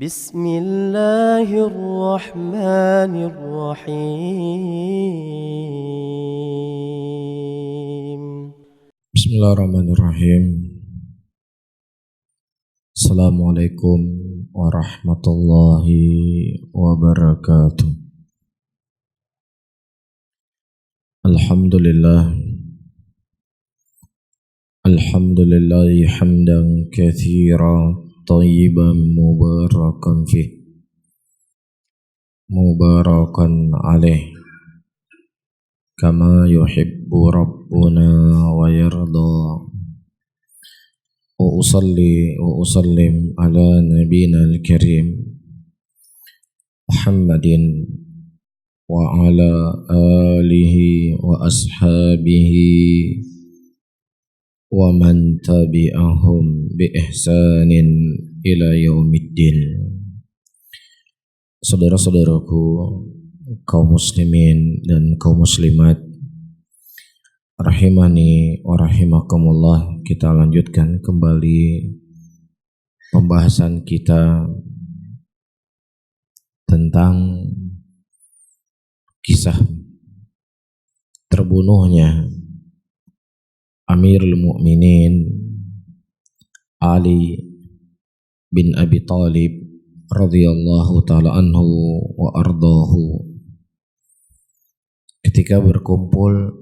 بسم الله الرحمن الرحيم Bismillahirrahmanirrahim. Assalamualaikum warahmatullahi wabarakatuh. Alhamdulillahi hamdan katsiran tayyiban mubarakan fih mubarakan alaih kama yuhibbu rabbuna wa yarda. Wa usalli wa usallim ala nabiyina al-karim Muhammadin wa ala alihi wa ashabihi wa man tabi'ahum bi ihsanin ila yaumiddin. Saudara-saudaraku kaum muslimin dan kaum muslimat rahimani wa rahimakumullah, kita lanjutkan kembali pembahasan kita tentang kisah terbunuhnya Amirul Mukminin Ali bin Abi Thalib radhiyallahu taala anhu wa ardahu, ketika berkumpul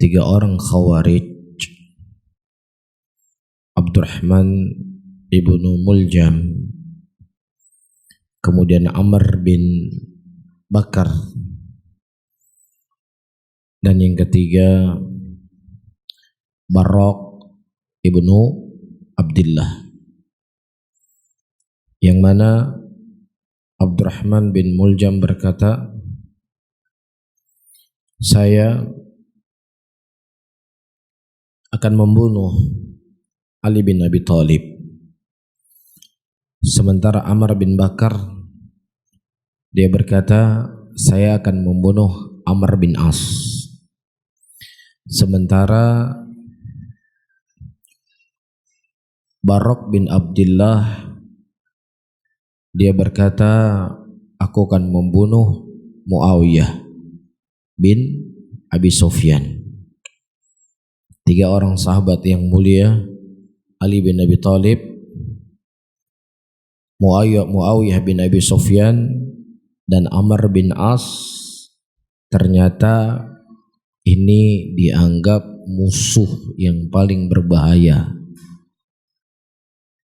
3 orang Khawarij, Abdurrahman ibnu Muljam, kemudian Amr bin Bakar, dan yang ketiga Barok ibnu Abdullah, yang mana Abdurrahman bin Muljam berkata, saya akan membunuh Ali bin Abi Thalib. Sementara Amr bin Bakar, dia berkata, saya akan membunuh Amr bin As. Sementara Barok bin Abdullah, dia berkata, aku akan membunuh Muawiyah bin Abi Sufyan. 3 orang sahabat yang mulia, Ali bin Abi Thalib, Muawiyah bin Abi Sufyan, dan Amr bin As, ternyata ini dianggap musuh yang paling berbahaya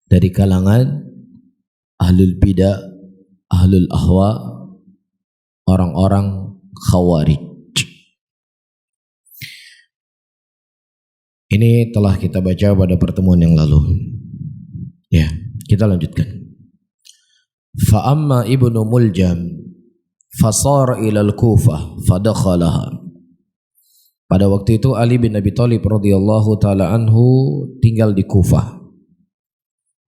dari kalangan ahlul bidah, ahlul ahwa, orang-orang Khawarij. Ini telah kita baca pada pertemuan yang lalu. Ya, kita lanjutkan. Fa amma ibnu Muljam fasara ila al-Kufah fadakhalaha. Pada waktu itu Ali bin Abi Thalib radhiyallahu taala anhu tinggal di Kufah,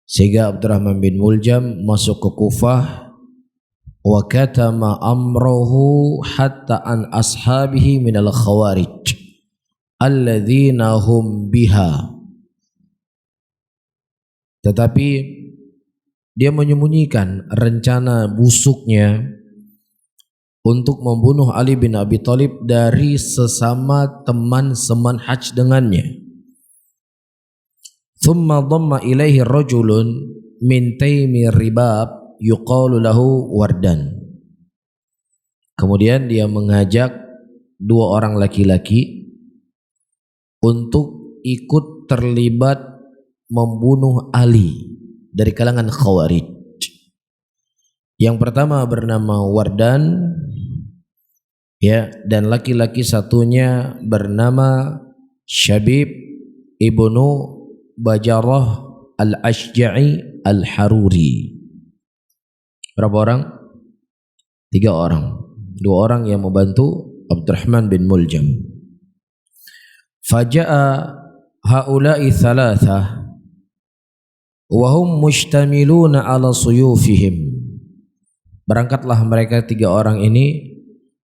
sehingga Abdurrahman bin Muljam masuk ke Kufah. Wa katama amruhu hatta an ashabihi minal khawarij alladzina hum biha. Tetapi dia menyembunyikan rencana busuknya untuk membunuh Ali bin Abi Thalib dari sesama teman semanhaj dengannya. Thumma dhamma ilaihi rajulun min Taimi Ribab yuqalu lahu Wardan. Kemudian dia mengajak 2 orang laki-laki untuk ikut terlibat membunuh Ali dari kalangan Khawarij. Yang pertama bernama Wardan, ya, dan laki-laki satunya bernama Syabib ibnu Bajarah al-Ashja'i al-Haruri. Berapa orang? 3 orang. 2 orang yang membantu Abdurrahman bin Muljam. Faja'a haula'i thalathah wa hum mustamiluna ala suyufihim. Berangkatlah mereka 3 orang ini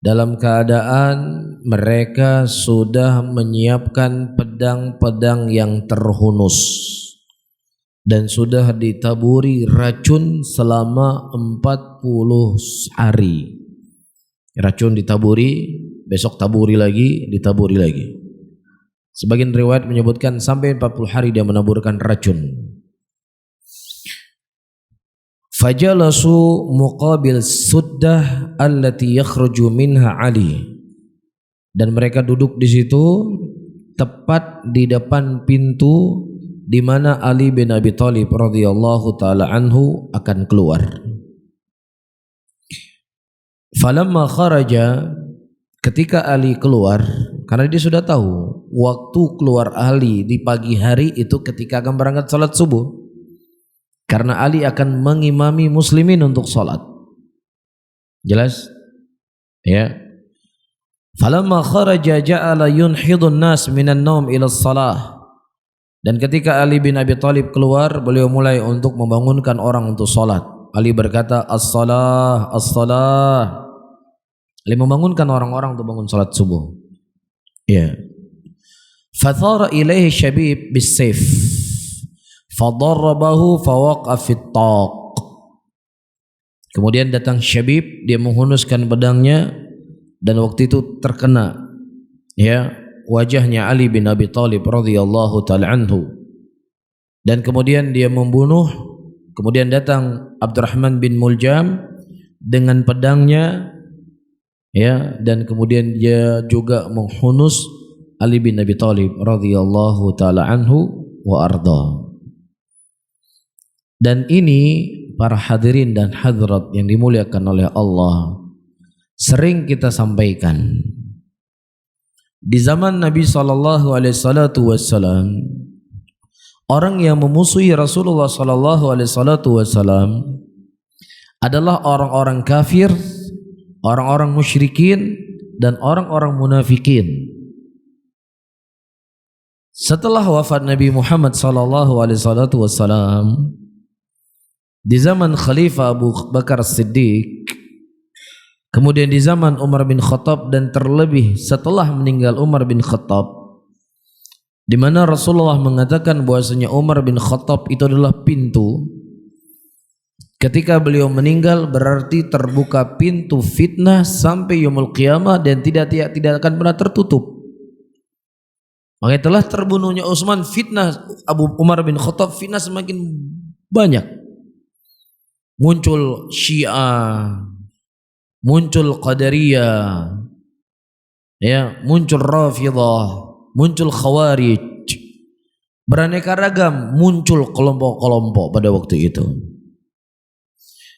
dalam keadaan mereka sudah menyiapkan pedang-pedang yang terhunus. dan sudah ditaburi racun selama 40 hari. Racun ditaburi, besok taburi lagi, ditaburi lagi. Sebagian riwayat menyebutkan sampai 40 hari dia menaburkan racun. Fajalasu muqabil suddah allati yakhruju minha Ali. Dan mereka duduk di situ tepat di depan pintu di mana Ali bin Abi Thalib radhiyallahu taala anhu akan keluar. Falamma kharaja, ketika Ali keluar, karena dia sudah tahu waktu keluar Ali di pagi hari itu ketika akan berangkat salat subuh. Karena Ali akan mengimami muslimin untuk salat. Jelas? Ya. Falamma kharaja ja'ala yunhidun nas minan naum ila shalah. Dan ketika Ali bin Abi Thalib keluar, beliau mulai untuk membangunkan orang untuk salat. Ali berkata, "As-salah, as-salah." Ali membangunkan orang-orang untuk bangun salat subuh. Ya. Fathara ilaihi syabib bis-sayf. Fadarrabahu fawaqa fit taq. Kemudian datang Syabib, dia menghunuskan pedangnya dan waktu itu terkena ya wajahnya Ali bin Abi Thalib radhiyallahu taala anhu. Dan kemudian dia membunuh. Kemudian datang Abdurrahman bin Muljam dengan pedangnya ya, dan kemudian dia juga menghunus Ali bin Abi Thalib radhiyallahu taala anhu wa arda. Dan ini para hadirin dan hadirat yang dimuliakan oleh Allah, sering kita sampaikan di zaman Nabi SAW, orang yang memusuhi Rasulullah SAW adalah orang-orang kafir, orang-orang musyrikin, dan orang-orang munafikin. Setelah wafat Nabi Muhammad SAW, di zaman Khalifah Abu Bakar Siddiq, kemudian di zaman Umar bin Khattab, dan terlebih setelah meninggal Umar bin Khattab, di mana Rasulullah mengatakan bahwasanya Umar bin Khattab itu adalah pintu. Ketika beliau meninggal berarti terbuka pintu fitnah sampai yaumul qiyamah dan tidak akan pernah tertutup. Makanya telah terbunuhnya Utsman, fitnah Abu Umar bin Khattab, fitnah semakin banyak. Muncul Syiah, muncul Qadariyah, ya, muncul Rafidhah, muncul Khawarij, beraneka ragam muncul kelompok-kelompok pada waktu itu.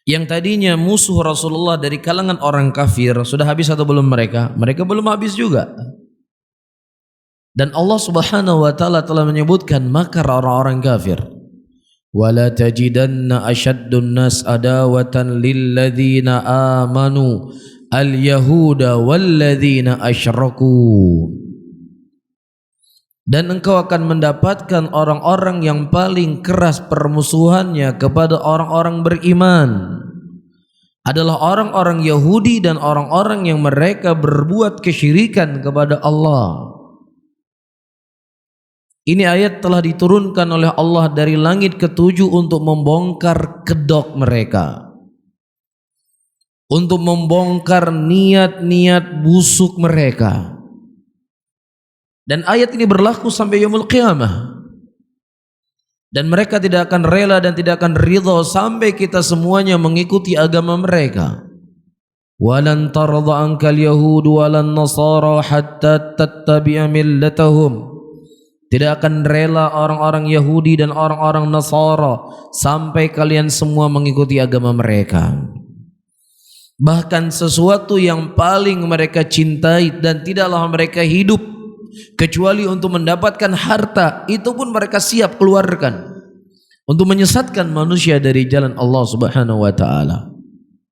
Yang tadinya musuh Rasulullah dari kalangan orang kafir, sudah habis atau belum mereka? Mereka belum habis juga. Dan Allah Subhanahu wa taala telah menyebutkan makar orang-orang kafir. Wala tajidanna ashaddun nas adawatan lilladzina amanu al-yahuda walladzina asyraku. Dan engkau akan mendapatkan orang-orang yang paling keras permusuhannya kepada orang-orang beriman adalah orang-orang Yahudi dan orang-orang yang mereka berbuat kesyirikan kepada Allah. Ini ayat telah diturunkan oleh Allah dari langit ketujuh untuk membongkar kedok mereka, untuk membongkar niat-niat busuk mereka. Dan ayat ini berlaku sampai yaumul qiyamah. Dan mereka tidak akan rela dan tidak akan ridha sampai kita semuanya mengikuti agama mereka. Walan tarda ankal yahudu walan nasara hatta tattabi'a millatahum. Tidak akan rela orang-orang Yahudi dan orang-orang Nasara sampai kalian semua mengikuti agama mereka. Bahkan sesuatu yang paling mereka cintai dan tidaklah mereka hidup kecuali untuk mendapatkan harta, itu pun mereka siap keluarkan untuk menyesatkan manusia dari jalan Allah Subhanahu wa taala.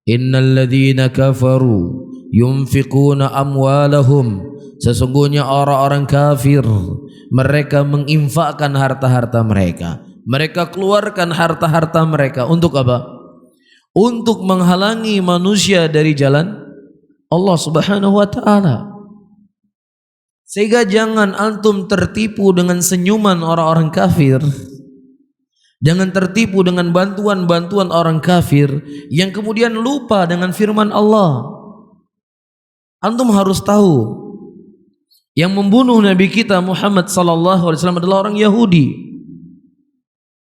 Innal ladzina kafaru yunfiquna amwalahum, sesungguhnya orang-orang kafir mereka menginfakkan harta-harta mereka. Mereka keluarkan harta-harta mereka untuk apa? Untuk menghalangi manusia dari jalan Allah Subhanahu wa taala. Sehingga jangan antum tertipu dengan senyuman orang-orang kafir Jangan tertipu dengan bantuan-bantuan orang kafir yang kemudian lupa dengan firman Allah. Antum harus tahu, yang membunuh Nabi kita Muhammad sallallahu alaihi wasallam adalah orang Yahudi.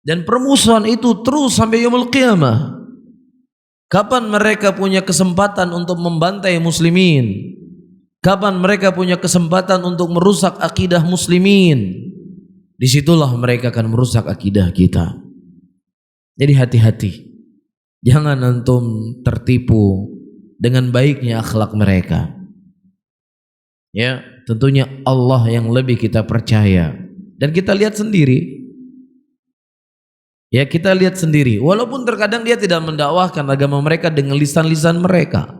Dan permusuhan itu terus sampai yaumul qiyamah. Kapan mereka punya kesempatan untuk membantai muslimin? Kapan mereka punya kesempatan untuk merusak akidah muslimin? Disitulah mereka akan merusak akidah kita. Jadi hati-hati, jangan antum tertipu dengan baiknya akhlak mereka. Ya, tentunya Allah yang lebih kita percaya. Dan kita lihat sendiri. Ya, kita lihat sendiri. Walaupun terkadang dia tidak mendakwahkan agama mereka dengan lisan-lisan mereka,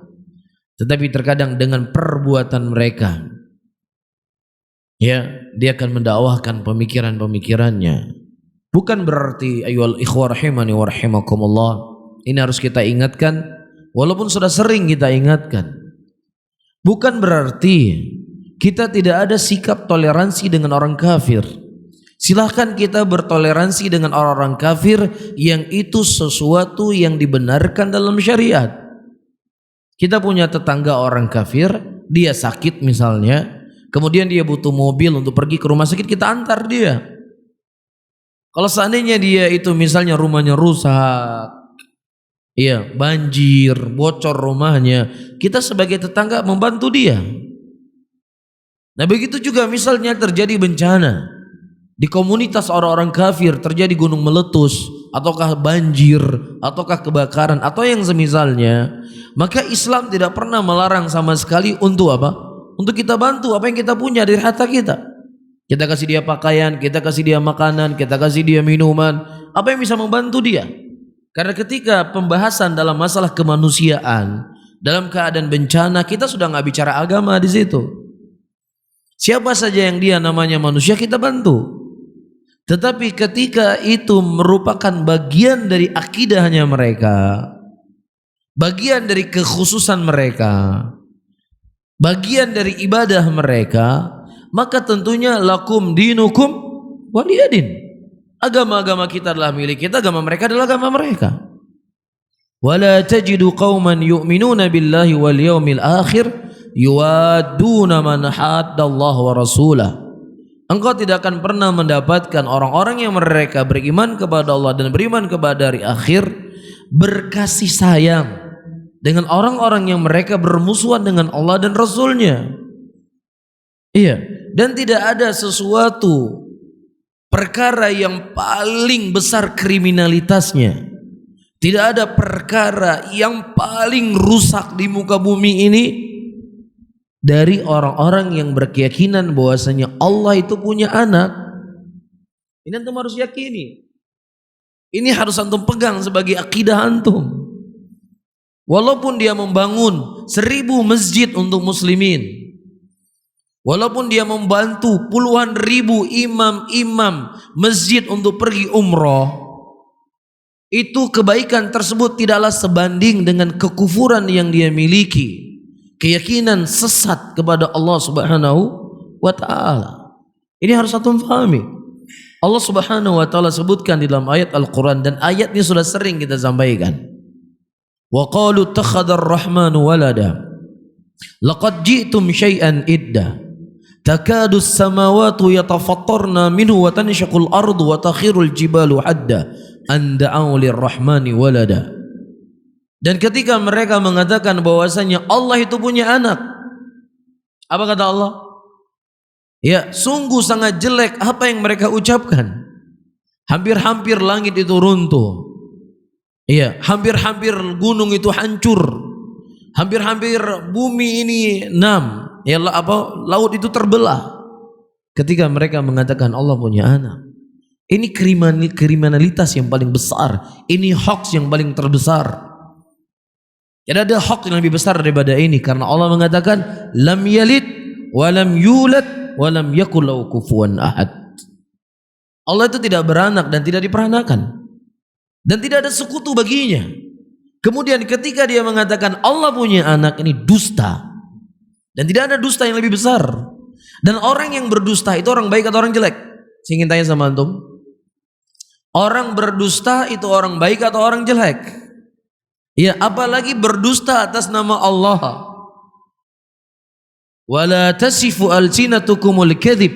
tetapi terkadang dengan perbuatan mereka, ya, dia akan mendakwahkan pemikiran-pemikirannya. Bukan berarti ayyuhal ikhwah rahimani wa rahimakumullah, ini harus kita ingatkan walaupun sudah sering kita ingatkan. Bukan berarti kita tidak ada sikap toleransi dengan orang kafir. Silahkan kita bertoleransi dengan orang-orang kafir yang itu sesuatu yang dibenarkan dalam syariat. Kita punya tetangga orang kafir, dia sakit misalnya, kemudian dia butuh mobil untuk pergi ke rumah sakit, kita antar dia. Kalau seandainya dia itu misalnya rumahnya rusak, iya, banjir, bocor rumahnya, kita sebagai tetangga membantu dia. Nah, begitu juga misalnya terjadi bencana di komunitas orang-orang kafir, terjadi gunung meletus, ataukah banjir, ataukah kebakaran, atau yang semisalnya, maka Islam tidak pernah melarang sama sekali untuk apa? Untuk kita bantu apa yang kita punya dari harta kita. Kita kasih dia pakaian, kita kasih dia makanan, kita kasih dia minuman, apa yang bisa membantu dia. Karena ketika pembahasan dalam masalah kemanusiaan, dalam keadaan bencana, kita sudah nggak bicara agama di situ. Siapa saja yang dia namanya manusia kita bantu. Tetapi ketika itu merupakan bagian dari akidahnya mereka, bagian dari kekhususan mereka, bagian dari ibadah mereka, maka tentunya lakum dinukum waliyadin. Agama-agama kita adalah milik kita, agama mereka adalah agama mereka. Wala tajidu qauman yu'minuna billahi wal yawmil akhir yuwadduna man haddallaha wa rasulah. Engkau tidak akan pernah mendapatkan orang-orang yang mereka beriman kepada Allah dan beriman kepada hari akhir berkasih sayang dengan orang-orang yang mereka bermusuhan dengan Allah dan Rasulnya. Iya, dan tidak ada sesuatu perkara yang paling besar kriminalitasnya, tidak ada perkara yang paling rusak di muka bumi ini dari orang-orang yang berkeyakinan bahwasanya Allah itu punya anak. Ini antum harus yakini. Ini harus antum pegang sebagai akidah antum. Walaupun dia membangun 1000 masjid untuk muslimin, walaupun dia membantu puluhan ribu imam-imam masjid untuk pergi umroh, itu kebaikan tersebut tidaklah sebanding dengan kekufuran yang dia miliki, keyakinan sesat kepada Allah Subhanahu wa taala. Ini harus antum pahami. Allah Subhanahu wa taala sebutkan di dalam ayat Al-Qur'an, dan ayat ini sudah sering kita sampaikan. Wa qalu takhadar rahmanu walada laqad ji'tum syai'an idda takadu as-samawati yatafattarna minhu wa tanshaqul ardu wa takhirul jibalu hadda an da'u lirrahmani walada. Dan ketika mereka mengatakan bahwasanya Allah itu punya anak, apa kata Allah? Ya, sungguh sangat jelek apa yang mereka ucapkan. Hampir-hampir langit itu runtuh. Iya, hampir-hampir gunung itu hancur. Hampir-hampir bumi ini ya laut itu terbelah. Ketika mereka mengatakan Allah punya anak. Ini kriminalitas yang paling besar. Ini hoax yang paling terbesar. Tidak ada hoax yang lebih besar daripada ini, karena Allah mengatakan lam yalid wa lam yulad wa lam yakul lahu kufuwan ahad. Allah itu tidak beranak dan tidak diperanakan, dan tidak ada sekutu baginya. Kemudian ketika dia mengatakan Allah punya anak, ini dusta. Dan tidak ada dusta yang lebih besar. Dan orang yang berdusta itu orang baik atau orang jelek? Saya ingin tanya sama antum. Orang berdusta itu orang baik atau orang jelek? Ya, apalagi berdusta atas nama Allah. Wala tasifu alsinatukumul kadhib.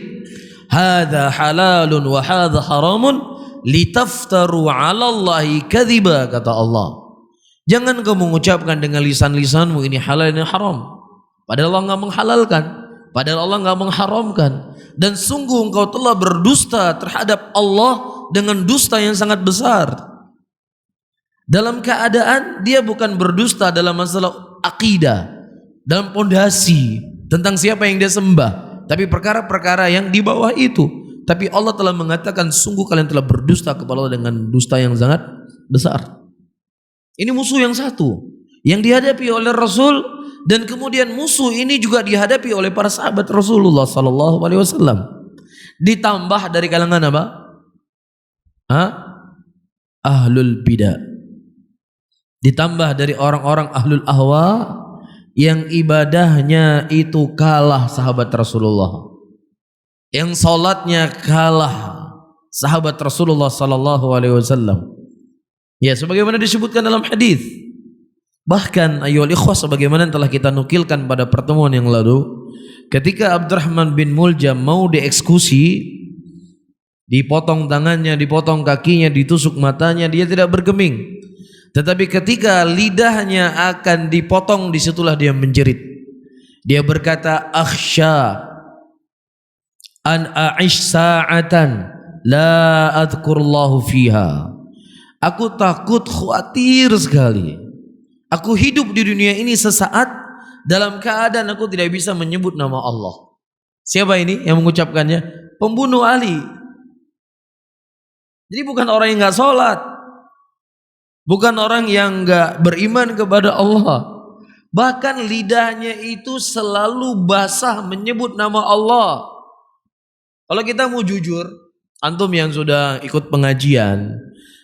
Hadza halalun wa hadza haramun litaftaru 'ala Allahi kadhiba, kata Allah. Jangan kamu mengucapkan dengan lisan-lisanmu ini halal ini haram. Padahal Allah enggak menghalalkan, padahal Allah enggak mengharamkan. Dan sungguh engkau telah berdusta terhadap Allah dengan dusta yang sangat besar. Dalam keadaan dia bukan berdusta dalam masalah akidah, dalam pondasi tentang siapa yang dia sembah, tapi perkara-perkara yang di bawah itu. Tapi Allah telah mengatakan sungguh kalian telah berdusta kepada Allah dengan dusta yang sangat besar. Ini musuh yang satu yang dihadapi oleh Rasul, dan kemudian musuh ini juga dihadapi oleh para sahabat Rasulullah sallallahu alaihi wasallam. Ditambah dari kalangan apa? Ahlul bidah. Ditambah dari orang-orang ahlul ahwa yang ibadahnya itu kalah sahabat Rasulullah, yang salatnya kalah sahabat Rasulullah sallallahu alaihi wasallam. Ya, sebagaimana disebutkan dalam hadis. Bahkan ayyuhal ikhwah, sebagaimana telah kita nukilkan pada pertemuan yang lalu, ketika Abdurrahman bin Muljam mau dieksekusi, dipotong tangannya, dipotong kakinya, ditusuk matanya, dia tidak bergeming. Tetapi ketika lidahnya akan dipotong, disitulah dia menjerit. Dia berkata, akhsha an a'ish sa'atan la adhkurullahu fiha. Aku takut, khawatir sekali. Aku hidup di dunia ini sesaat dalam keadaan aku tidak bisa menyebut nama Allah. Siapa ini yang mengucapkannya? Pembunuh Ali. Jadi bukan orang yang enggak sholat, bukan orang yang enggak beriman kepada Allah. Bahkan lidahnya itu selalu basah menyebut nama Allah. Kalau kita mau jujur, antum yang sudah ikut pengajian,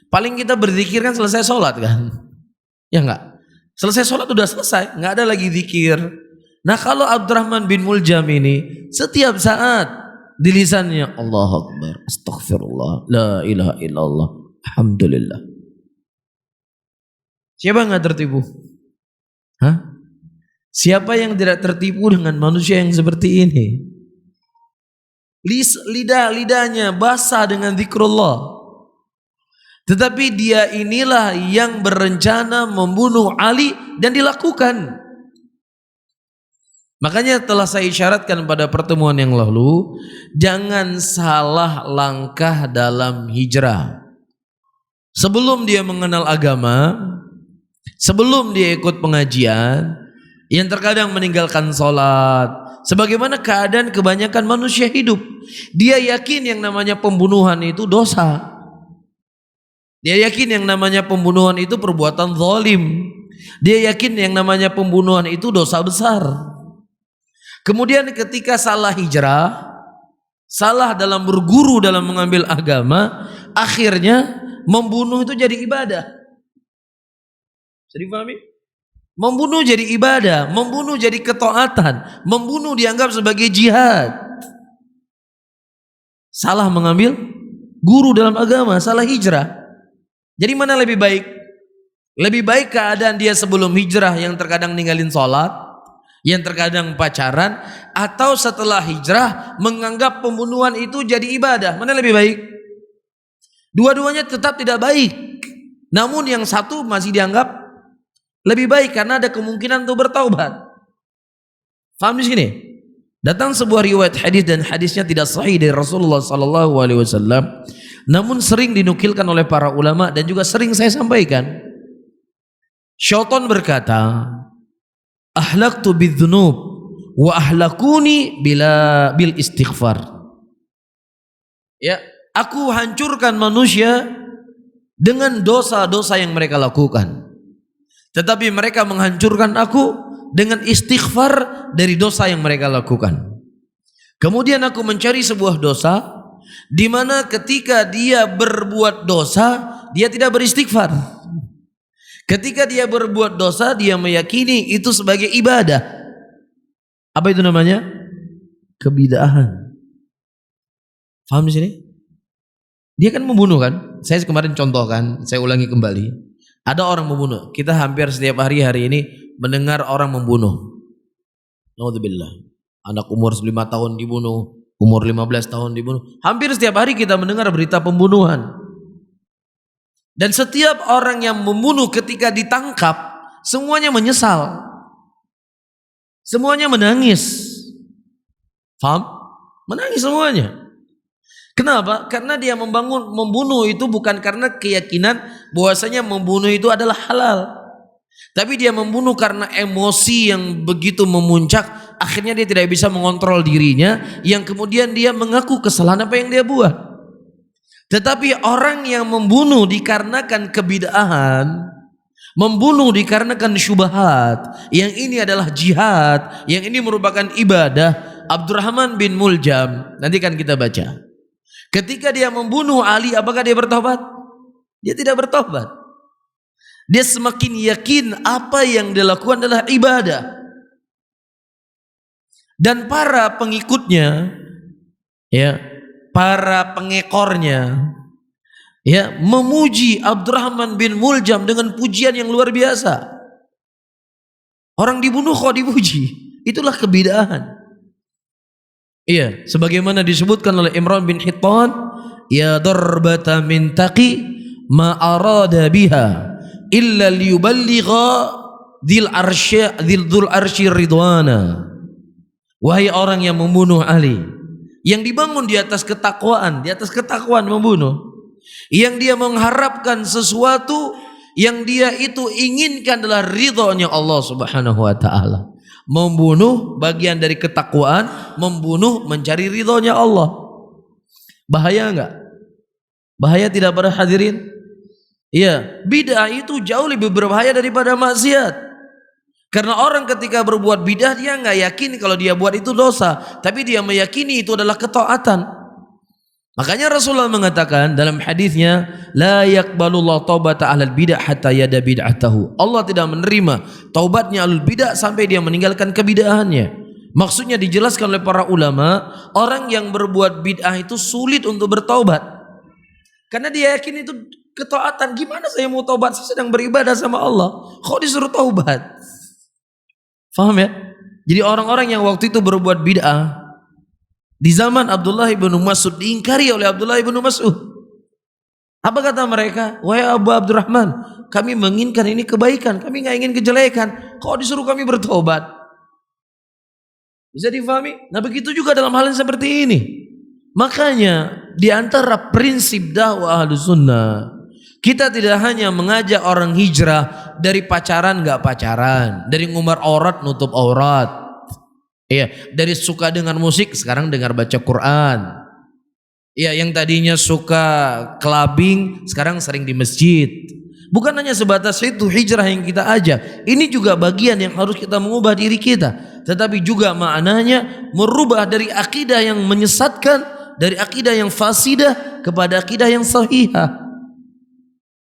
paling kita berzikir kan selesai sholat kan? Ya enggak? Selesai sholat udah selesai, enggak ada lagi zikir. Nah kalau Abdurrahman bin Muljam ini setiap saat di lisannya Allahu Akbar, Astaghfirullah, La ilaha illallah, Alhamdulillah. Siapa yang enggak tertipu? Siapa yang tidak tertipu dengan manusia yang seperti ini? Lidahnya basah dengan zikrullah. Tetapi dia inilah yang berencana membunuh Ali dan dilakukan. Makanya telah saya isyaratkan pada pertemuan yang lalu, jangan salah langkah dalam hijrah. Sebelum dia mengenal agama, sebelum dia ikut pengajian, yang terkadang meninggalkan sholat, sebagaimana keadaan kebanyakan manusia hidup. Dia yakin yang namanya pembunuhan itu dosa. Dia yakin yang namanya pembunuhan itu perbuatan zalim. Dia yakin yang namanya pembunuhan itu dosa besar. Kemudian ketika salah hijrah, salah dalam berguru dalam mengambil agama, akhirnya membunuh itu jadi ibadah. Bisa dipahami? Membunuh jadi ibadah, membunuh jadi ketaatan, membunuh dianggap sebagai jihad. Salah mengambil guru dalam agama, salah hijrah. Jadi mana lebih baik? Lebih baik keadaan dia sebelum hijrah yang terkadang ninggalin sholat, yang terkadang pacaran, atau setelah hijrah menganggap pembunuhan itu jadi ibadah. Mana lebih baik? Dua-duanya tetap tidak baik. Namun yang satu masih dianggap lebih baik karena ada kemungkinan untuk bertaubat. Faham di sini? Datang sebuah riwayat hadis dan hadisnya tidak sahih dari Rasulullah sallallahu alaihi wasallam, namun sering dinukilkan oleh para ulama dan juga sering saya sampaikan. Syaitan berkata, ahlaktu bidzunub wa ahlakuni bil istighfar. Ya, aku hancurkan manusia dengan dosa-dosa yang mereka lakukan. Tetapi mereka menghancurkan aku dengan istighfar dari dosa yang mereka lakukan. Kemudian aku mencari sebuah dosa di mana ketika dia berbuat dosa, dia tidak beristighfar. Ketika dia berbuat dosa, dia meyakini itu sebagai ibadah. Apa itu namanya? Kebid'ahan. Paham di sini? Dia kan membunuh kan? Saya kemarin contohkan, saya ulangi kembali. Ada orang membunuh. Kita hampir setiap hari ini mendengar orang membunuh. Naudzubillah. Anak umur 5 tahun dibunuh, umur 15 tahun dibunuh. Hampir setiap hari kita mendengar berita pembunuhan. Dan setiap orang yang membunuh ketika ditangkap, semuanya menyesal. Semuanya menangis. Paham? Menangis semuanya. Kenapa? Karena dia membunuh itu bukan karena keyakinan bahwasanya membunuh itu adalah halal. Tapi dia membunuh karena emosi yang begitu memuncak, akhirnya dia tidak bisa mengontrol dirinya, yang kemudian dia mengaku kesalahan apa yang dia buat. Tetapi orang yang membunuh dikarenakan kebid'ahan, membunuh dikarenakan syubhat, yang ini adalah jihad, yang ini merupakan ibadah. Abdurrahman bin Muljam, nanti kan kita baca. Ketika dia membunuh Ali, apakah dia bertobat? Dia tidak bertobat. Dia semakin yakin apa yang dia lakukan adalah ibadah. Dan para pengikutnya, ya, para pengekornya, ya, memuji Abdurrahman bin Muljam dengan pujian yang luar biasa. Orang dibunuh kok dipuji? Itulah kebid'ahan. Iya, sebagaimana disebutkan oleh Imran bin Hittan, ya darbata min taqi ma arada biha illa liyuballigha dzil arsy ridwana. Wahai orang yang membunuh Ali, yang dibangun di atas ketakwaan membunuh, yang dia mengharapkan sesuatu yang dia itu inginkan adalah ridhonya Allah Subhanahu wa taala. Membunuh bagian dari ketakwaan, membunuh mencari ridhonya Allah. Bahaya enggak? Bahaya tidak para hadirin? Iya, bid'ah itu jauh lebih berbahaya daripada maksiat. Karena orang ketika berbuat bid'ah dia enggak yakin kalau dia buat itu dosa, tapi dia meyakini itu adalah ketaatan. Makanya Rasulullah mengatakan dalam hadisnya, la yaqbalullahu taubata ahlul bid'ah hatta yada bid'atahu. Allah tidak menerima taubatnya ahlul bid'ah sampai dia meninggalkan kebid'ahannya. Maksudnya dijelaskan oleh para ulama, orang yang berbuat bid'ah itu sulit untuk bertaubat. Karena dia yakin itu ketaatan. Gimana saya mau taubat? Saya sedang beribadah sama Allah. Kok disuruh taubat? Faham ya? Jadi orang-orang yang waktu itu berbuat bid'ah di zaman Abdullah ibn Mas'ud diingkari oleh Abdullah ibn Mas'ud. Apa kata mereka? Wahai Abu Abdurrahman, kami menginginkan ini kebaikan, kami nggak ingin kejelekan. Kok disuruh kami bertobat? Bisa difahami? Nah begitu juga dalam hal yang seperti ini. Makanya di antara prinsip dakwah Ahlus Sunnah, kita tidak hanya mengajak orang hijrah dari pacaran nggak pacaran, dari ngumbar aurat nutup aurat. Iya, dari suka dengan musik sekarang dengar baca Quran. Iya, yang tadinya suka clubbing sekarang sering di masjid. Bukan hanya sebatas itu hijrah yang kita ajak. Ini juga bagian yang harus kita mengubah diri kita. Tetapi juga maknanya merubah dari akidah yang menyesatkan, dari akidah yang fasidah kepada akidah yang sahihah.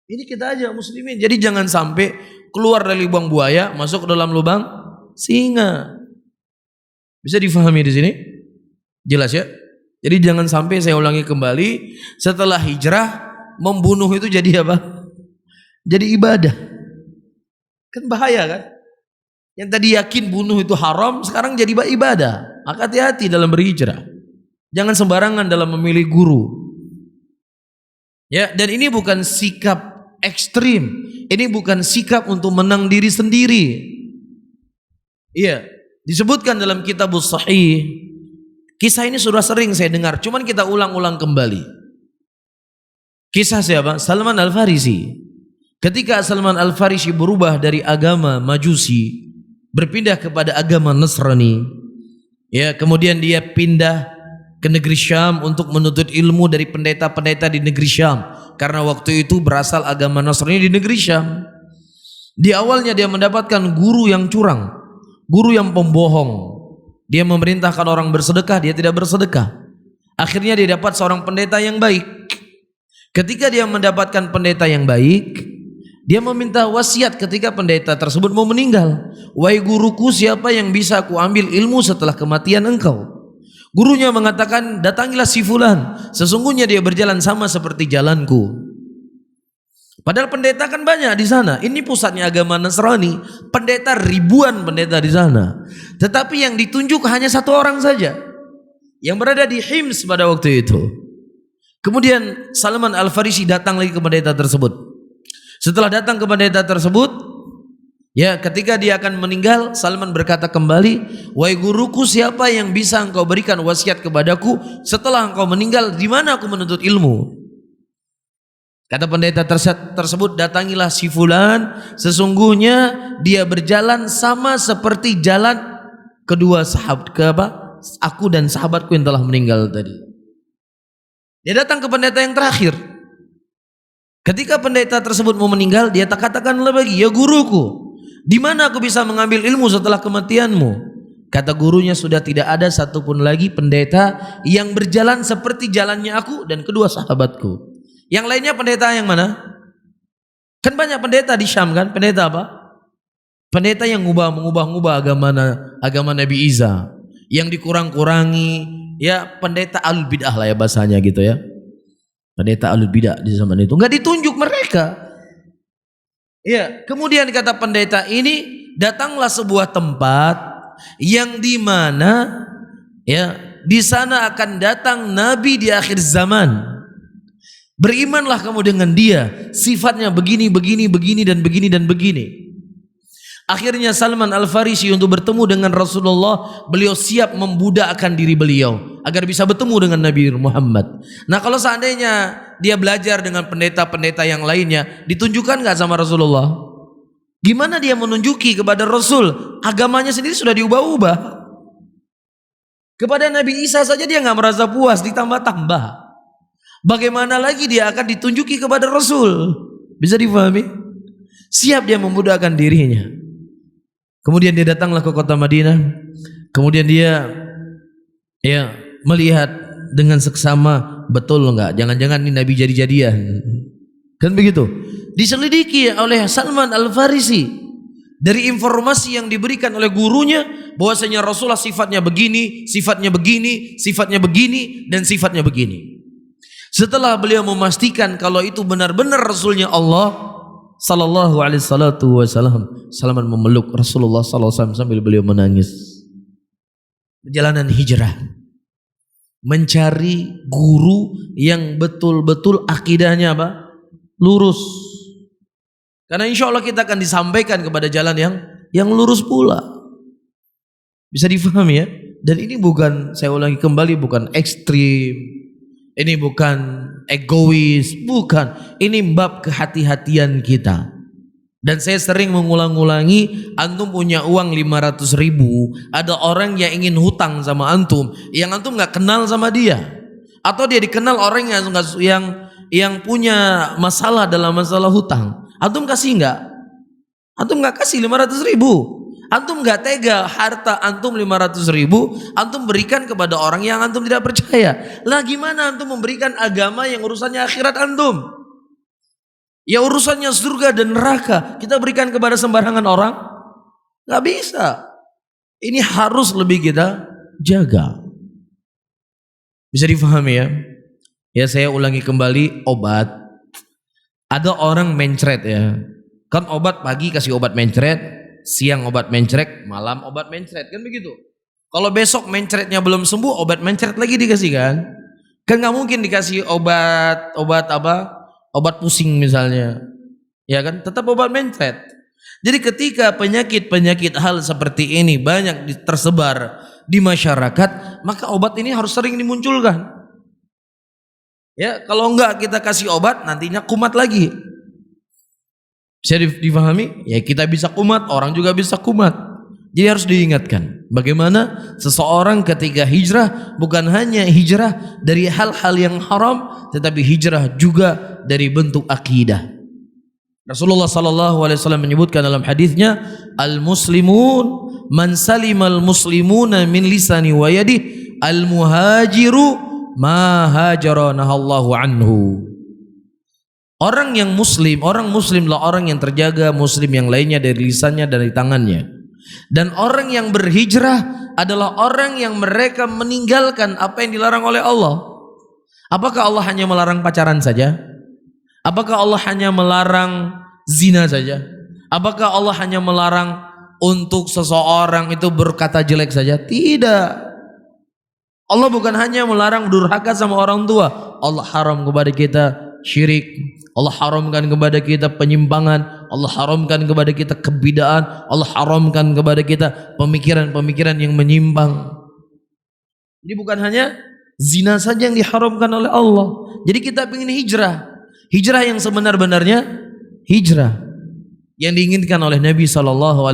Ini kita ajak muslimin. Jadi jangan sampai keluar dari lubang buaya masuk ke dalam lubang singa. Bisa difahami di sini? Jelas ya? Jadi jangan sampai, saya ulangi kembali, setelah hijrah membunuh itu jadi apa? Jadi ibadah. Kan bahaya kan? Yang tadi yakin bunuh itu haram, sekarang jadi ibadah. Maka hati-hati dalam berhijrah. Jangan sembarangan dalam memilih guru. Ya, dan ini bukan sikap ekstrim. Ini bukan sikap untuk menang diri sendiri. Iya. Disebutkan dalam Kitabus Sahih. Kisah ini sudah sering saya dengar, cuman kita ulang-ulang kembali. Kisah siapa? Salman Al-Farisi. Ketika Salman Al-Farisi berubah dari agama Majusi, berpindah kepada agama Nasrani, ya, kemudian dia pindah ke negeri Syam untuk menuntut ilmu dari pendeta-pendeta di negeri Syam, karena waktu itu berasal agama Nasrani di negeri Syam. Di awalnya dia mendapatkan guru yang curang, guru yang pembohong. Dia memerintahkan orang bersedekah, dia tidak bersedekah. Akhirnya dia dapat seorang pendeta yang baik. Ketika dia mendapatkan pendeta yang baik, dia meminta wasiat ketika pendeta tersebut mau meninggal. Wahai guruku, siapa yang bisa aku ambil ilmu setelah kematian engkau? Gurunya mengatakan, datangilah si fulan, sesungguhnya dia berjalan sama seperti jalanku. Padahal pendeta kan banyak di sana. Ini pusatnya agama Nasrani. Pendeta ribuan pendeta di sana. Tetapi yang ditunjuk hanya satu orang saja, yang berada di Hims pada waktu itu. Kemudian Salman Al-Farisi datang lagi ke pendeta tersebut. Setelah datang ke pendeta tersebut, ya, ketika dia akan meninggal, Salman berkata kembali, "Wahai guruku, siapa yang bisa engkau berikan wasiat kepadaku setelah engkau meninggal? Di mana aku menuntut ilmu?" Kata pendeta tersebut, "Datangilah si fulan, sesungguhnya dia berjalan sama seperti jalan kedua sahabat aku dan sahabatku yang telah meninggal tadi." Dia datang ke pendeta yang terakhir. Ketika pendeta tersebut mau meninggal, dia katakanlah lagi, "Ya guruku, di mana aku bisa mengambil ilmu setelah kematianmu?" Kata gurunya, "Sudah tidak ada satupun lagi pendeta yang berjalan seperti jalannya aku dan kedua sahabatku." Yang lainnya pendeta yang mana? Kan banyak pendeta di Syam kan? Pendeta apa? Pendeta yang mengubah agama Nabi Isa, yang dikurang-kurangi, ya pendeta alul bidah lah ya bahasanya gitu ya. Pendeta alul bidah di zaman itu nggak ditunjuk mereka. Ya, kemudian kata pendeta ini, datanglah sebuah tempat yang di mana ya di sana akan datang nabi di akhir zaman. Berimanlah kamu dengan dia, sifatnya begini dan begini. Akhirnya Salman Al-Farisi untuk bertemu dengan Rasulullah, beliau siap membudakkan diri beliau agar bisa bertemu dengan Nabi Muhammad. Nah, kalau seandainya dia belajar dengan pendeta-pendeta yang lainnya, ditunjukkan gak sama Rasulullah? Gimana dia menunjuki kepada Rasul? Agamanya sendiri sudah diubah-ubah. Kepada Nabi Isa saja dia gak merasa puas, ditambah-tambah. Bagaimana lagi dia akan ditunjuki kepada Rasul? Bisa difahami? Siap dia memudahkan dirinya. Kemudian dia datanglah ke kota Madinah. Kemudian dia melihat dengan seksama, betul enggak? Jangan-jangan ini Nabi jadi-jadian. Kan begitu? Diselidiki oleh Salman Al-Farisi. Dari informasi yang diberikan oleh gurunya, bahwasanya Rasulullah sifatnya begini, dan sifatnya begini. Setelah beliau memastikan kalau itu benar-benar Rasulnya Allah sallallahu alaihi wasallam, Salman memeluk Rasulullah sallallahu alaihi wasallam sambil beliau menangis. Perjalanan hijrah, mencari guru yang betul-betul akidahnya apa? Lurus. Karena insya Allah kita akan disampaikan kepada jalan yang lurus pula. Bisa difahami ya? Dan ini bukan, saya ulangi kembali, bukan ekstrim. Ini bukan egois, bukan. Ini bab kehati-hatian kita. Dan saya sering mengulang-ulangi, antum punya uang 500.000, ada orang yang ingin hutang sama antum, yang antum nggak kenal sama dia, atau dia dikenal orang yang punya masalah dalam masalah hutang, antum kasih nggak? Antum nggak kasih 500.000. Antum gak tega harta antum 500.000 antum berikan kepada orang yang antum tidak percaya. Lah gimana antum memberikan agama yang urusannya akhirat antum? Ya urusannya surga dan neraka kita berikan kepada sembarangan orang? Gak bisa. Ini harus lebih kita jaga. Bisa difahami ya? Ya saya ulangi kembali, obat. Ada orang mencret ya. Kan obat pagi kasih obat mencret, siang obat mencret, malam obat mencret, kan begitu. Kalau besok mencretnya belum sembuh, obat mencret lagi dikasih kan? Kan nggak mungkin dikasih obat pusing misalnya, ya kan? Tetap obat mencret. Jadi ketika penyakit hal seperti ini banyak tersebar di masyarakat, maka obat ini harus sering dimunculkan. Ya, kalau enggak kita kasih obat, nantinya kumat lagi. Bisa difahami? Ya kita bisa kumat, orang juga bisa kumat. Jadi harus diingatkan bagaimana seseorang ketika hijrah bukan hanya hijrah dari hal-hal yang haram, tetapi hijrah juga dari bentuk akidah. Rasulullah sallallahu alaihi wasallam menyebutkan dalam hadisnya, al-muslimun man salimal muslimuna min lisani wa yadi, al-muhajiru ma hajara nahallahu anhu. Orang yang muslim, orang muslimlah orang yang terjaga, muslim yang lainnya dari lisannya dan dari tangannya. Dan orang yang berhijrah adalah orang yang mereka meninggalkan apa yang dilarang oleh Allah. Apakah Allah hanya melarang pacaran saja? Apakah Allah hanya melarang zina saja? Apakah Allah hanya melarang untuk seseorang itu berkata jelek saja? Tidak. Allah bukan hanya melarang durhaka sama orang tua. Allah haram kepada kita syirik. Allah haramkan kepada kita penyimpangan. Allah haramkan kepada kita kebidaan. Allah haramkan kepada kita pemikiran-pemikiran yang menyimpang. Jadi bukan hanya zina saja yang diharamkan oleh Allah. Jadi kita ingin hijrah. Hijrah yang sebenar-benarnya hijrah yang diinginkan oleh Nabi SAW,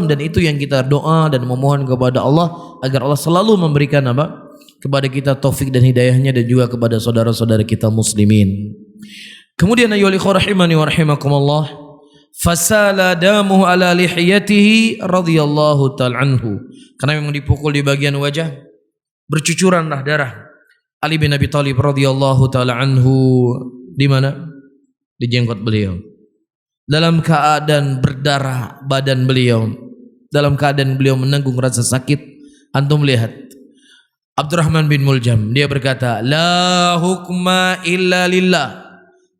dan itu yang kita doa dan memohon kepada Allah agar Allah selalu memberikan apa? Kepada kita taufik dan hidayahnya, dan juga kepada saudara-saudara kita muslimin. Kemudian ayyuhal ikhwah rahimani wa rahimakumullah, fasala damuhu ala lihiyatihi radhiyallahu ta'ala anhu, karena memang dipukul di bagian wajah, bercucuranlah darah Ali bin Abi Thalib radhiyallahu ta'ala anhu. Di mana? Di jenggot beliau. Dalam keadaan berdarah badan beliau, dalam keadaan beliau menanggung rasa sakit. Antum lihat Abdurrahman bin Muljam, dia berkata, la hukma illa lillah,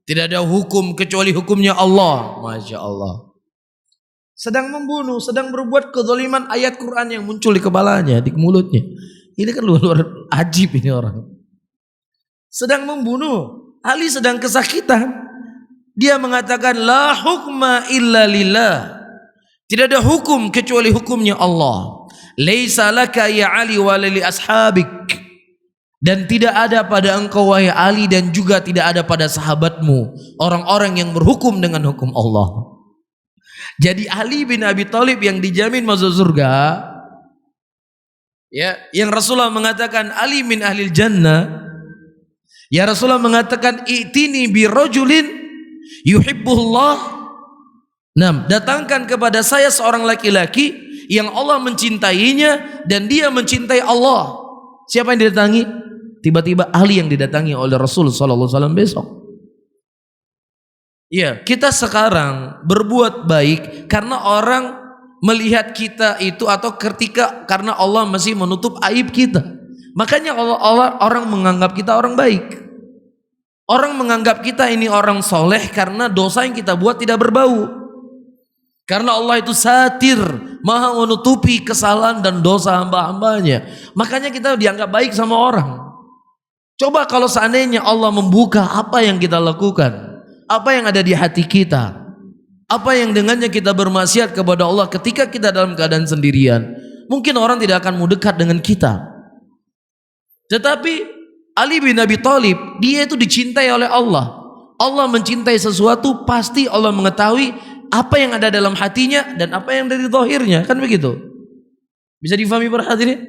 tidak ada hukum kecuali hukumnya Allah. Masya Allah. Sedang membunuh, sedang berbuat kezaliman, ayat Quran yang muncul di kepalanya, di mulutnya. Ini kan luar ajib ini orang. Sedang membunuh, Ali sedang kesakitan. Dia mengatakan la hukma illa lillah, tidak ada hukum kecuali hukumnya Allah. Laisa laka ya Ali wa li ashabik, dan tidak ada pada engkau wahai Ali, dan juga tidak ada pada sahabatmu orang-orang yang berhukum dengan hukum Allah. Jadi Ali bin Abi Thalib yang dijamin masuk surga, ya, yang Rasulullah mengatakan Ali min ahlil jannah. Ya, Rasulullah mengatakan i'tini bi rajulin yuhibbuhullah. Nah, datangkan kepada saya seorang laki-laki yang Allah mencintainya dan dia mencintai Allah. Siapa yang didatangi? Tiba-tiba Ali yang didatangi oleh Rasul sallallahu alaihi wasallam besok. Ya, kita sekarang berbuat baik karena orang melihat kita itu, atau ketika karena Allah masih menutup aib kita. Makanya orang menganggap kita orang baik. Orang menganggap kita ini orang soleh karena dosa yang kita buat tidak berbau. Karena Allah itu satir, maha menutupi kesalahan dan dosa hamba-hambanya. Makanya kita dianggap baik sama orang. Coba kalau seandainya Allah membuka apa yang kita lakukan, apa yang ada di hati kita, apa yang dengannya kita bermaksiat kepada Allah ketika kita dalam keadaan sendirian, mungkin orang tidak akan mau dekat dengan kita. Tetapi Ali bin Abi Thalib, dia itu dicintai oleh Allah. Allah mencintai sesuatu, pasti Allah mengetahui apa yang ada dalam hatinya dan apa yang dari zahirnya, kan begitu? Bisa difahami para hadirin?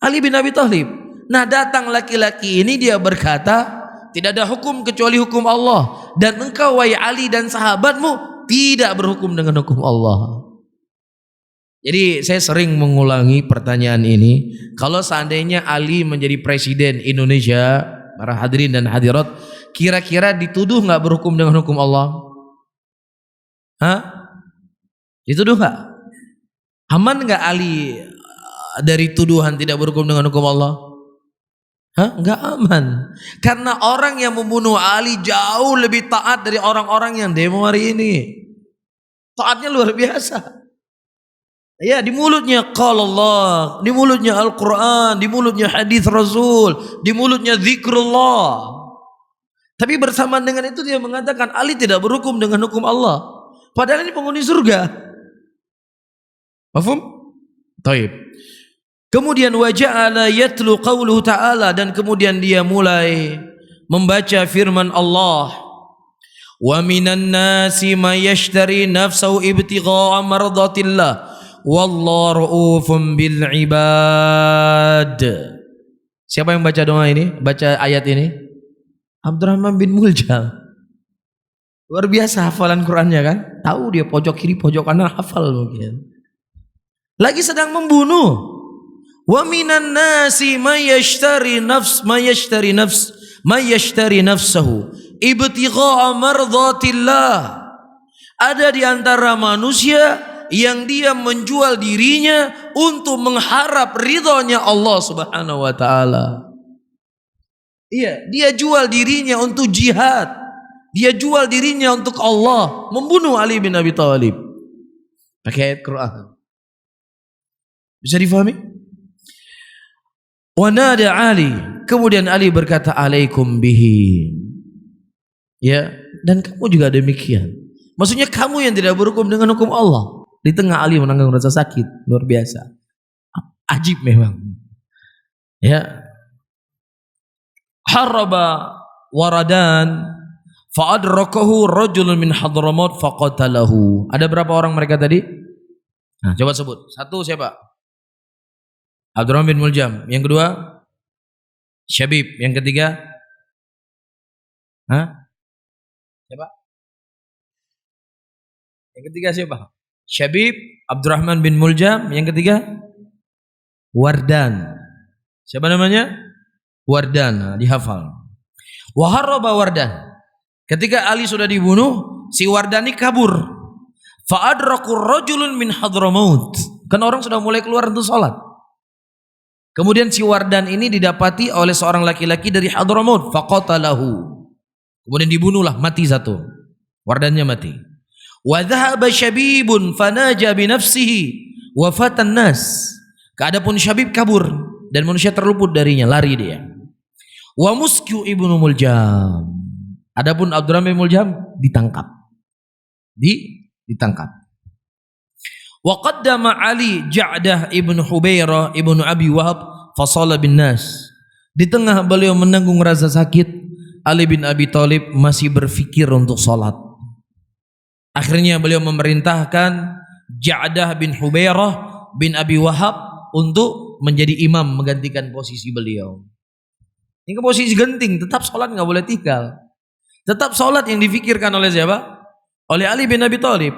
Ali bin Abi Thalib. Nah, datang laki-laki ini, dia berkata, tidak ada hukum kecuali hukum Allah, dan engkau wahai Ali dan sahabatmu tidak berhukum dengan hukum Allah. Jadi saya sering mengulangi pertanyaan ini. Kalau seandainya Ali menjadi presiden Indonesia, para hadirin dan hadirat, kira-kira dituduh nggak berhukum dengan hukum Allah? Hah? Dituduh nggak? Aman nggak Ali dari tuduhan tidak berhukum dengan hukum Allah? Hah? Nggak aman. Karena orang yang membunuh Ali jauh lebih taat dari orang-orang yang demo hari ini. Taatnya luar biasa. Ya, di mulutnya qala Allah, di mulutnya Al-Quran, di mulutnya hadis Rasul, di mulutnya zikrullah. Tapi bersamaan dengan itu dia mengatakan Ali tidak berhukum dengan hukum Allah. Padahal ini penghuni surga. Mafhum? Taib. Kemudian waja'ala yatlu qawluhu ta'ala, dan kemudian dia mulai membaca firman Allah. Wa minan nasi may yashtari nafsahu ibtigha'a mardatillah wallahu ra'ufun bil ibad. Siapa yang baca doa ini? Baca ayat ini? Abdurrahman bin Muljam. Luar biasa hafalan Qurannya kan? Tahu dia pojok kiri, pojok kanan hafal mungkin. Lagi sedang membunuh. Wa minan nasi may yashtari nafsahu ibtigha'a mardatillah. Ada di antara manusia yang dia menjual dirinya untuk mengharap ridhonya Allah Subhanahu wa taala. Iya, dia jual dirinya untuk jihad, Dia jual dirinya untuk Allah, membunuh Ali bin Abi Thalib. Pakai ayat Quran. Bisa difahami? Wa nada Ali, kemudian Ali berkata, alaikum bihi. Ya, dan kamu juga demikian. Maksudnya kamu yang tidak berhukum dengan hukum Allah. Di tengah Ali menanggung rasa sakit, luar biasa. Ajib memang. Ya. Haraba Waradan fa'adrakahu rajulun min Hadramaut faqatalahu. Ada berapa orang mereka tadi? Nah, coba sebut. Satu siapa? Abdurrahman bin Muljam. Yang kedua Syabib. Yang ketiga siapa? Yang ketiga siapa? Syabib, Abdurrahman bin Muljam. Yang ketiga Wardan. Siapa namanya? Wardan. Nah, dihafal. Waharaba Wardan. Ketika Ali sudah dibunuh, si Wardan ini kabur. Fa'adraku rajulun min Hadramaut. Kan orang sudah mulai keluar untuk sholat. Kemudian si Wardan ini didapati oleh seorang laki-laki dari Hadramaut. Faqatalahu. Kemudian dibunuhlah, mati satu. Wardannya mati. Wa dhahaba Syabibun fanaja binafsihi wa fatan nas. Keadapun Syabib kabur dan manusia terluput darinya, lari dia. Wa Muskyu ibnu Muljam. Adapun Abdurrahman bin Muljam ditangkap. Ditangkap. Wa qaddama Ali Ja'dah ibnu Hubairah ibnu Abi Wahab fasala bin nas. Di tengah beliau menanggung rasa sakit, Ali bin Abi Thalib masih berfikir untuk salat. Akhirnya beliau memerintahkan Ja'dah bin Hubairah bin Abi Wahab untuk menjadi imam menggantikan posisi beliau. Ini ke posisi genting, tetap sholat nggak boleh tinggal. Tetap sholat yang difikirkan oleh siapa? Oleh Ali bin Abi Thalib.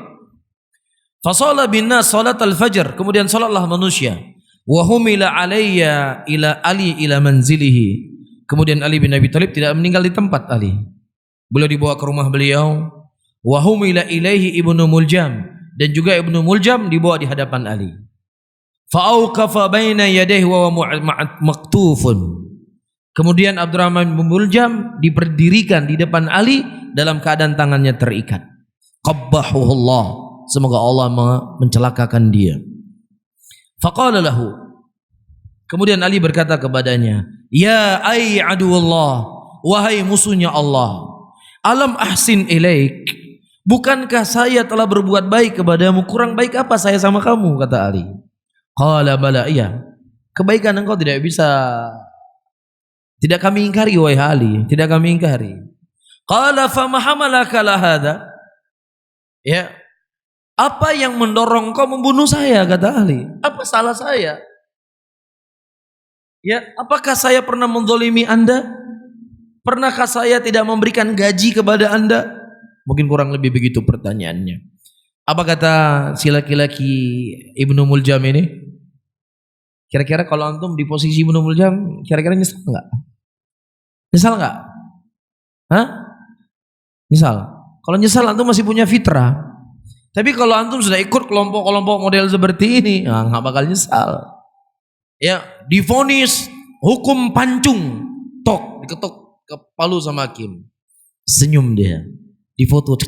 Fasala bin nas salat al-fajr, kemudian salatlah manusia. Wa humila alayya ila Ali ila manzilihi. Kemudian Ali bin Abi Thalib tidak meninggal di tempat Ali. Beliau dibawa ke rumah beliau. Wa humila ilaihi ibnu Muljam, dan juga ibnu Muljam dibawa di hadapan Ali. Fa'auqafa baina yadayhi wa maktufun. Kemudian Abdurrahman bin Muljam diperdirikan di depan Ali dalam keadaan tangannya terikat. Qabbahullah, semoga Allah mencelakakan dia. Faqala lahu, kemudian Ali berkata kepadanya, ya ai aduwallah, wahai musuhnya Allah, alam ahsin ilaik, bukankah saya telah berbuat baik kepadamu? Kurang baik apa saya sama kamu? Kata Ali. Qala bala, iya, kebaikan engkau tidak kami ingkari wahai Ali, tidak kami ingkari. Qala fama hamalaka la hadza? Ya, apa yang mendorong kau membunuh saya? Kata Ali. Apa salah saya? Ya, apakah saya pernah menzalimi Anda? Pernahkah saya tidak memberikan gaji kepada Anda? Mungkin kurang lebih begitu pertanyaannya. Apa kata si laki-laki Ibnu Muljam ini? Kira-kira kalau antum di posisi Ibnu Muljam, kira-kira nyesal enggak? Nyesal enggak? Hah? Nyesal. Kalau nyesal antum masih punya fitrah. Tapi kalau antum sudah ikut kelompok-kelompok model seperti ini, enggak bakal nyesal. Ya, divonis hukum pancung, tok, diketok kepala sama hakim. Senyum dia. Difoto.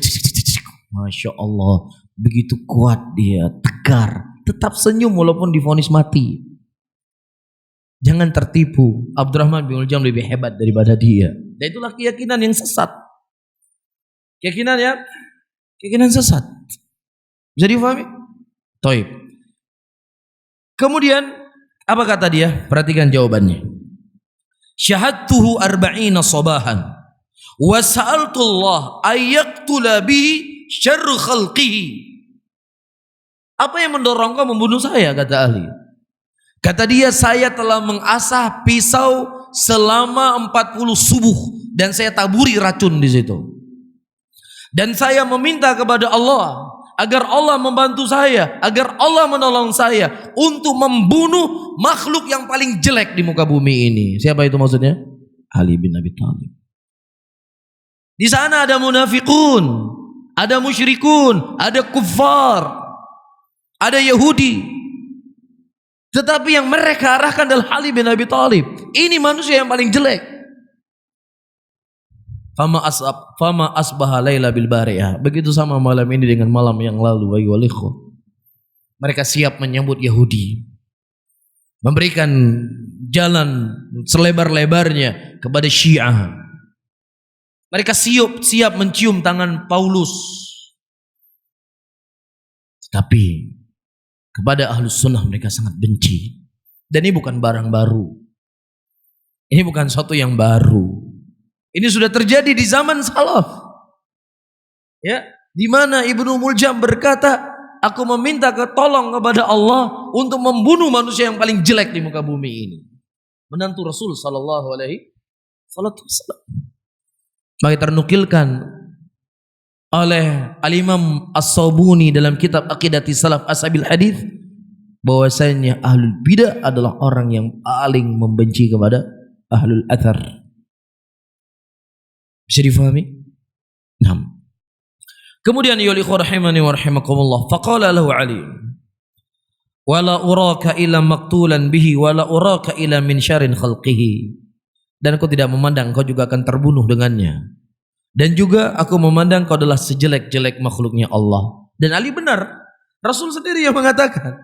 Masya Allah, begitu kuat dia, tegar, tetap senyum walaupun divonis mati. Jangan tertipu, Abdurrahman bin Muljam lebih hebat daripada dia. Dan itulah keyakinan yang sesat. Keyakinan sesat. Bisa difahami? Taib. Kemudian apa kata dia? Perhatikan jawabannya. Syahadtuhu arba'ina sabahan wa sa'altu Allah ayyaqtula bihi syarru khalqihi. Apa yang mendorong kau membunuh saya? Kata Ali. Kata dia, saya telah mengasah pisau selama 40 subuh dan saya taburi racun di situ. Dan saya meminta kepada Allah agar Allah membantu saya, agar Allah menolong saya untuk membunuh makhluk yang paling jelek di muka bumi ini. Siapa itu maksudnya? Ali bin Abi Thalib. Di sana ada munafikun, ada musyrikun, ada kuffar, ada Yahudi. Tetapi yang mereka arahkan adalah Ali bin Abi Thalib. Ini manusia yang paling jelek. Fama asbaha laila bil bari'ah. Begitu sama malam ini dengan malam yang lalu, ayyuhal ikhwah. Mereka siap menyambut Yahudi, memberikan jalan selebar-lebarnya kepada Syiah. Mereka siap mencium tangan Paulus. Tapi kepada Ahlus Sunnah mereka sangat benci. Dan ini bukan barang baru. Ini bukan sesuatu yang baru. Ini sudah terjadi di zaman salaf. Ya, di mana Ibnu Muljam berkata, aku meminta tolong kepada Allah untuk membunuh manusia yang paling jelek di muka bumi ini. Menantu Rasul sallallahu alaihi wasallam. Maka ternukilkan oleh Al-Imam As-Sabuni dalam kitab Aqidati Salaf Ashabil Hadis bahwasanya ahlul bidah adalah orang yang paling membenci kepada ahlul athar. Bisa difahami? Nah. Kemudian ya ikhwan rahimani wa rahimakumullah, faqala lahu Ali, wala uraka ila maqtulan bihi wala uraka ila min syarrin khalqihi. Dan aku tidak memandang kau juga akan terbunuh dengannya. Dan juga aku memandang kau adalah sejelek-jelek makhluknya Allah. Dan Ali benar, Rasul sendiri yang mengatakan.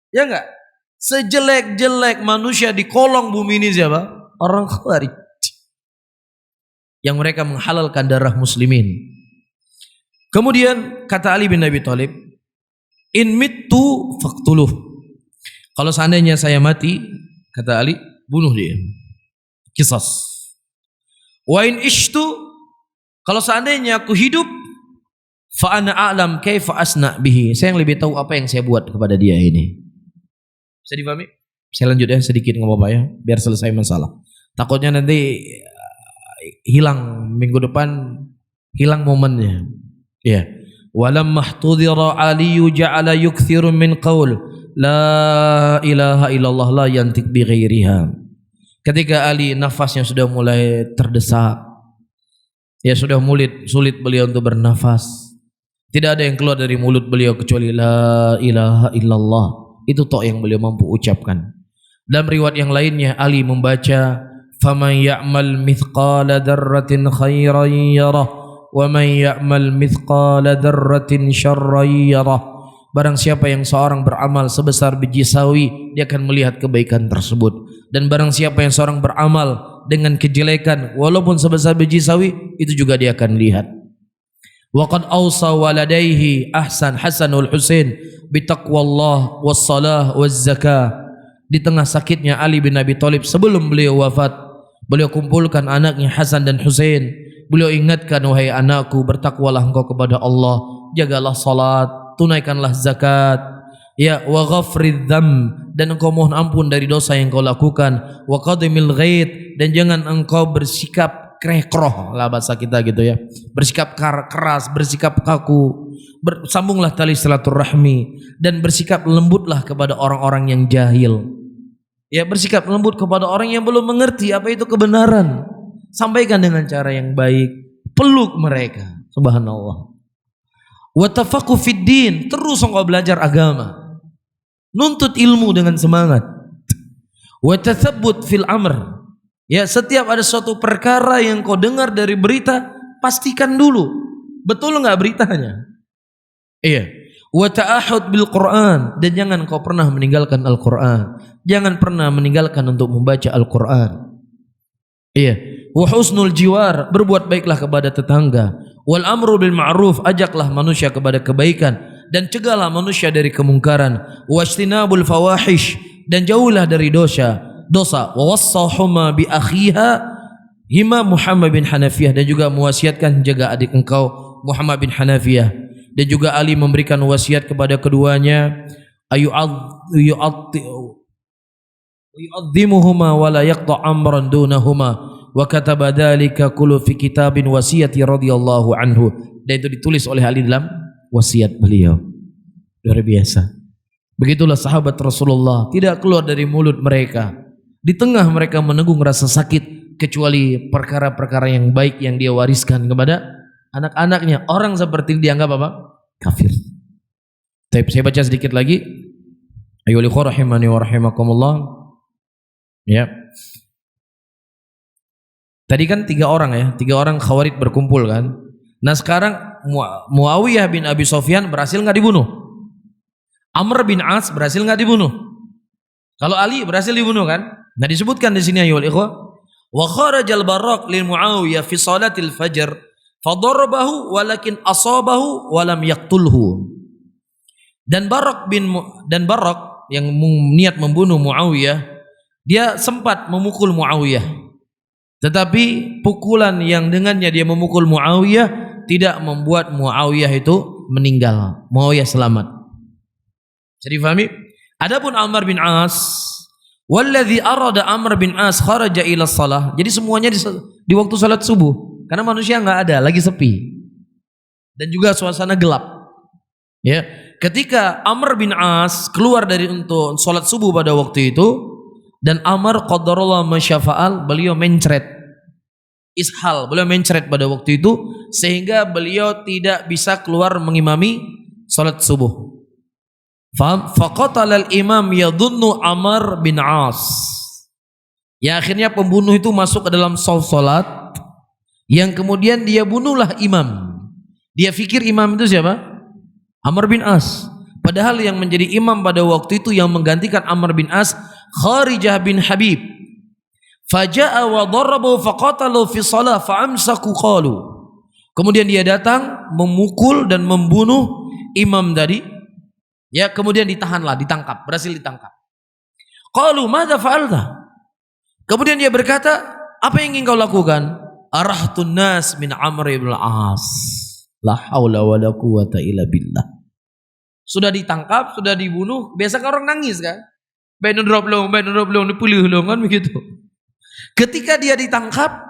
Ya enggak? Sejelek-jelek manusia di kolong bumi ini siapa? Orang Khawarij. Yang mereka menghalalkan darah muslimin. Kemudian kata Ali bin Abi Thalib, in mittu faqtuluh. Kalau seandainya saya mati, kata Ali, bunuh dia. Qisas. Wa in ishtu, kalau seandainya aku hidup, fa ana a'lam kaifa asna bihi. Saya yang lebih tahu apa yang saya buat kepada dia ini. Bisa dipahami? Saya lanjut ya sedikit enggak apa-apa ya, biar selesai masalah. Takutnya nanti hilang minggu depan, hilang momennya. Ya. Walamma ihtudira Ali ja'ala yukthiru min qaul la ilaha illallah la yantik bi ghairiha. Ketika Ali nafasnya sudah mulai terdesak, ya sudah sulit beliau untuk bernafas. Tidak ada yang keluar dari mulut beliau kecuali la ilaha illallah. Itu tok yang beliau mampu ucapkan. Dalam riwayat yang lainnya Ali membaca faman ya'mal mithqala dzarratin khairan yarah wa man ya'mal mithqala dzarratin syarran yarah. Barang siapa yang seorang beramal sebesar biji sawi, dia akan melihat kebaikan tersebut. Dan barang siapa yang seorang beramal dengan kejelekan walaupun sebesar biji sawi, itu juga dia akan lihat. Wa qad awsa waladaihi Hasan wal Husain bitaqwallah wassalah wazzakah. Di tengah sakitnya Ali bin Abi Thalib sebelum beliau wafat, beliau kumpulkan anaknya Hasan dan Husain. Beliau ingatkan, wahai anakku, bertakwalah engkau kepada Allah, jagalah salat, tunaikanlah zakat, ya, wa ghafridz dzam, dan engkau mohon ampun dari dosa yang kau lakukan, wa qadimil ghaid, dan jangan engkau bersikap krehkroh lah bahasa kita gitu ya, bersikap keras, bersikap kaku, sambunglah tali silaturahmi, dan bersikap lembutlah kepada orang-orang yang jahil. Ya, bersikap lembut kepada orang yang belum mengerti apa itu kebenaran. Sampaikan dengan cara yang baik, peluk mereka. Subhanallah. Wa tafaqu fid din, terus engkau belajar agama. Nuntut ilmu dengan semangat. Wa tathabbut fil amr. Ya, setiap ada suatu perkara yang kau dengar dari berita, pastikan dulu betul enggak beritanya. Iya. Wa ta'ahud bil Quran, dan jangan kau pernah meninggalkan Al-Quran. Jangan pernah meninggalkan untuk membaca Al-Quran. Iya. Wa husnul jiwar, berbuat baiklah kepada tetangga. Wal amru bil ma'ruf, ajaklah manusia kepada kebaikan dan cegahlah manusia dari kemungkaran. Wajtinabul fawahish, dan jauhlah dari dosa. Wa wassahuma bi akhiha hima Muhammad bin Hanafiyah, dan juga mewasiatkan jaga adik engkau Muhammad bin Hanafiyah. Dan juga Ali memberikan wasiat kepada keduanya, yu'azzimuhuma wa la yaqta' amran dunahuma, wa kataba dzalika kullu fi kitabin wasiyati radhiyallahu anhu. Dan itu ditulis oleh Ali dalam wasiat beliau. Luar biasa. Begitulah sahabat Rasulullah, tidak keluar dari mulut mereka, di tengah mereka menanggung rasa sakit, kecuali perkara-perkara yang baik yang dia wariskan kepada anak-anaknya. Orang seperti ini dianggap apa? Kafir. Tapi saya baca sedikit lagi. Ayyuhal ikhwah rahimani wa rahimakumullah. Ya. Tadi kan 3 orang ya, 3 orang Khawarij berkumpul kan. Nah sekarang Muawiyah bin Abi Sufyan berhasil nggak dibunuh? Amr bin As berhasil nggak dibunuh? Kalau Ali berhasil dibunuh kan? Nah disebutkan di sini ayyuhal ikhwah, wa kharajal Barraq lil Muawiyah fi salatil fajr fadarabahu walakin asabahu wa lam yaqtulhu. Dan Barraq yang niat membunuh Muawiyah, dia sempat memukul Muawiyah. Tetapi pukulan yang dengannya dia memukul Muawiyah tidak membuat Muawiyah itu meninggal. Muawiyah selamat. Jadi difahami? Adapun Amr bin As, walladzi arada Amr bin As kharaja ila shalah. Jadi semuanya di waktu salat subuh. Karena manusia enggak ada, lagi sepi. Dan juga suasana gelap. Ya, ketika Amr bin As keluar dari untuk salat subuh pada waktu itu, dan Amr qadarullah masyafa'al, beliau mencret ishal, beliau mencret pada waktu itu sehingga beliau tidak bisa keluar mengimami salat subuh. Faqatala al-imam yadhunnu Amr bin As. Ya akhirnya pembunuh itu masuk ke dalam salat yang kemudian dia bunuhlah imam. Dia fikir imam itu siapa? Amr bin As. Padahal yang menjadi imam pada waktu itu yang menggantikan Amr bin As Kharijah bin Habib. Faja'a wa darabu faqatalu fi shalah fa'amsaku qalu. Kemudian dia datang memukul dan membunuh imam tadi. Ya, kemudian ditahanlah, ditangkap, berhasil ditangkap. Qalu madza fa'alta? Kemudian dia berkata, apa yang ingin kau lakukan? Arahtun nas min Amr ibn al-As. La haula wa la quwata illa billah. Sudah ditangkap, sudah dibunuh, biasa kan orang nangis kan? Baik drop long, dipulih long kan begitu. Ketika dia ditangkap,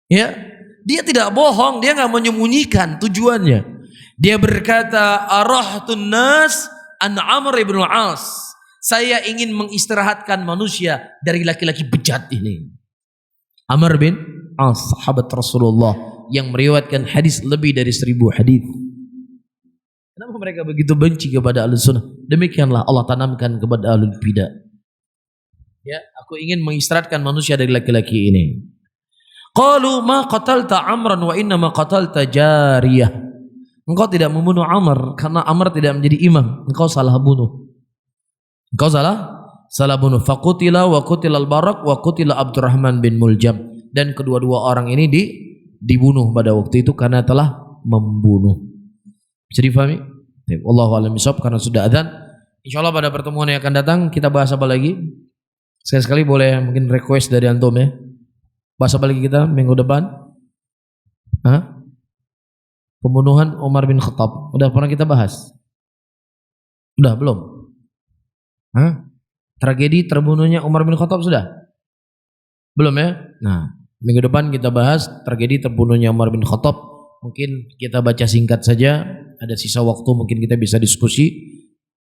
ya, dia tidak bohong, dia nggak menyembunyikan tujuannya. Dia berkata, arahtun nas an Amr ibn al-As. Saya ingin mengistirahatkan manusia dari laki-laki bejat ini. Amr bin As, sahabat Rasulullah yang meriwayatkan hadis lebih dari 1000 hadis. Kenapa mereka begitu benci kepada Ahlus Sunnah? Demikianlah Allah tanamkan kepada Ahlul Bidah. Ya, aku ingin mengistirahatkan manusia dari laki-laki ini. Qalu ma qatalta Amran wa inna ma qatalta jariyah. Engkau tidak membunuh Amr karena Amr tidak menjadi imam. Engkau salah bunuh. Engkau salah bunuh. Faqutila wa qutilal Barraq wa qutila Abdurrahman bin Muljam. Dan kedua-dua orang ini dibunuh pada waktu itu karena telah membunuh. Bisa difahami? Wallahu a'lam bishawab, karena sudah adzan. Insyaallah pada pertemuan yang akan datang kita bahas apa lagi? Sekali-sekali boleh mungkin request dari antum ya. Bahas apa lagi kita minggu depan? Pembunuhan Umar bin Khattab. Udah pernah kita bahas? Udah belum? Tragedi terbunuhnya Umar bin Khattab sudah? Belum ya? Nah, minggu depan kita bahas tragedi terbunuhnya Umar bin Khattab. Mungkin kita baca singkat saja. Ada sisa waktu mungkin kita bisa diskusi.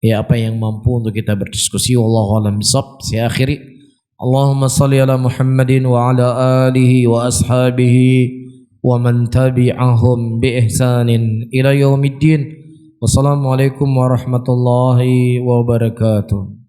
Ya, apa yang mampu untuk kita berdiskusi. Wallahu a'lam bishawab. Saya akhiri. Allahumma salli ala Muhammadin wa ala alihi wa ashabihi wa man tabi'ahum bi ihsanin ila yaumiddin. Wassalamualaikum warahmatullahi wabarakatuh.